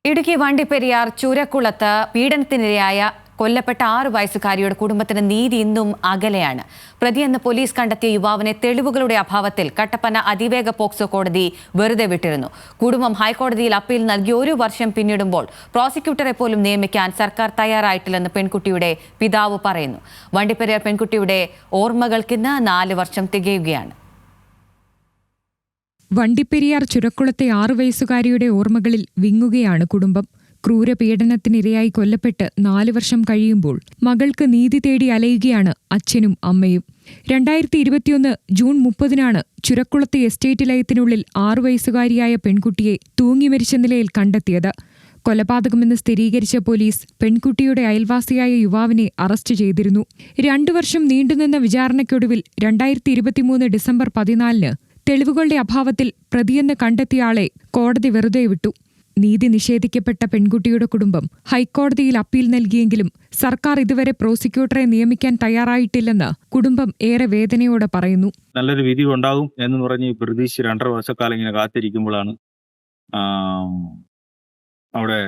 ഇടുക്കി വണ്ടിപ്പെരിയാർ ചൂരക്കുളത്ത് പീഡനത്തിനിരയായ കൊല്ലപ്പെട്ട 6 വയസ്സുകാരിയുടെ കുടുംബത്തിന് നീതി ഇന്നും അകലെയാണ്. പ്രതിയെന്ന് പോലീസ് കണ്ടെത്തിയ യുവാവിനെ തെളിവുകളുടെ അഭാവത്തിൽ കട്ടപ്പന അതിവേഗ പോക്സോ കോടതി വെറുതെ വിട്ടിരുന്നു. കുടുംബം ഹൈക്കോടതിയിൽ അപ്പീൽ നൽകി 1 വർഷം പിന്നിടുമ്പോൾ പ്രോസിക്യൂട്ടറെ പോലും നിയമിക്കാൻ സർക്കാർ തയ്യാറായിട്ടില്ലെന്ന് പെൺകുട്ടിയുടെ പിതാവ് പറയുന്നു. വണ്ടിപ്പെരിയാർ പെൺകുട്ടിയുടെ ഓർമ്മകൾക്കിന്ന് 4 വർഷം തികയുകയാണ്. വണ്ടിപ്പെരിയാർ ചുരക്കുളത്തെ 6 വയസ്സുകാരിയുടെ ഓർമ്മകളിൽ വിങ്ങുകയാണ് കുടുംബം. ക്രൂരപീഡനത്തിനിരയായി കൊല്ലപ്പെട്ട് 4 വർഷം കഴിയുമ്പോൾ മകൾക്ക് നീതി തേടി അലയുകയാണ് അച്ഛനും അമ്മയും. 2021 ജൂൺ 30-നാണ് ചുരക്കുളത്തെ എസ്റ്റേറ്റ് ലയത്തിനുള്ളിൽ 6 വയസ്സുകാരിയായ പെൺകുട്ടിയെ തൂങ്ങി മരിച്ച നിലയിൽ കണ്ടെത്തിയത്. കൊലപാതകമെന്ന് സ്ഥിരീകരിച്ച പോലീസ് പെൺകുട്ടിയുടെ അയൽവാസിയായ യുവാവിനെ അറസ്റ്റ് ചെയ്തിരുന്നു. 2 വർഷം നീണ്ടുനിന്ന വിചാരണയ്ക്കൊടുവിൽ 2023 ഡിസംബർ 14-ന് തെളിവുകളുടെ അഭാവത്തിൽ പ്രതിയെന്ന് കണ്ടെത്തിയയാളെ കോടതി വെറുതെ വിട്ടു. നീതി നിഷേധിക്കപ്പെട്ട പെൺകുട്ടിയുടെ കുടുംബം ഹൈക്കോടതിയിൽ അപ്പീൽ നൽകിയെങ്കിലും സർക്കാർ ഇതുവരെ പ്രോസിക്യൂട്ടറെ നിയമിക്കാൻ തയ്യാറായിട്ടില്ലെന്ന് കുടുംബം ഏറെ വേദനയോടെ പറയുന്നു. നല്ലൊരു വിധി ഉണ്ടാകും എന്ന് പറഞ്ഞ് പ്രതീക്ഷിച്ച് 2.5 വർഷക്കാലം ഇങ്ങനെ കാത്തിരിക്കുമ്പോഴാണ് അവിടെ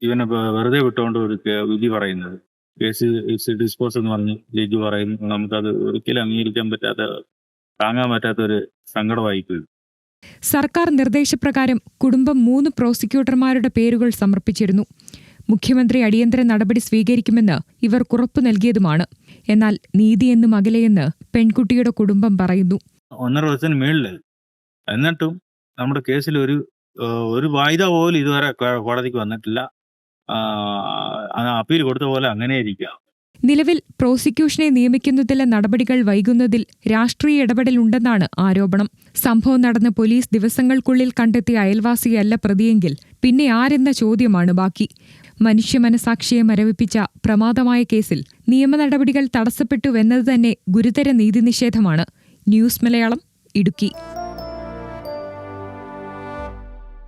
ഇവനെ വെറുതെ വിട്ടുകൊണ്ട് ഒരു വിധി പറയുന്നത്. കേസ് ഡിസ്പോസ് എന്ന് പറഞ്ഞ് ജഡ്ജി പറയുന്നു. നമുക്കത് ഒരിക്കലും അംഗീകരിക്കാൻ താങ്ങാൻ പറ്റാത്തൊരു സങ്കടമായിപ്പോയി. സർക്കാർ നിർദ്ദേശപ്രകാരം കുടുംബം 3 പ്രോസിക്യൂട്ടർമാരുടെ പേരുകൾ സമർപ്പിച്ചിരുന്നു. മുഖ്യമന്ത്രി അടിയന്തര നടപടി സ്വീകരിക്കുമെന്ന് ഇവർ ഉറപ്പു നൽകിയതുമാണ്. എന്നാൽ നീതിയെന്നും അകലെയെന്ന് പെൺകുട്ടിയുടെ കുടുംബം പറയുന്നു. 1.5 വർഷത്തിന് മേളില് എന്നിട്ടും നമ്മുടെ കേസിൽ ഒരു വായ്ദ പോലും ഇതുവരെ കോടതിക്ക് വന്നിട്ടില്ല. അപ്പീൽ കൊടുത്ത പോലെ അങ്ങനെ ഇരിക്കുക. നിലവിൽ പ്രോസിക്യൂഷനെ നിയമിക്കുന്നതിലെ നടപടികൾ വൈകുന്നതിൽ രാഷ്ട്രീയ ഇടപെടലുണ്ടെന്നാണ് ആരോപണം. സംഭവം നടന്ന പോലീസ് ദിവസങ്ങൾക്കുള്ളിൽ കണ്ടെത്തിയ അയൽവാസിയല്ല പ്രതിയെങ്കിൽ പിന്നെ ആരെന്ന ചോദ്യമാണ് ബാക്കി. മനുഷ്യ മനസാക്ഷിയെ മരവിപ്പിച്ച പ്രമാദമായ കേസിൽ നിയമ നടപടികൾ തടസ്സപ്പെട്ടുവെന്നത് തന്നെ ഗുരുതര നീതിനിഷേധമാണ്. ന്യൂസ് മലയാളം, ഇടുക്കി.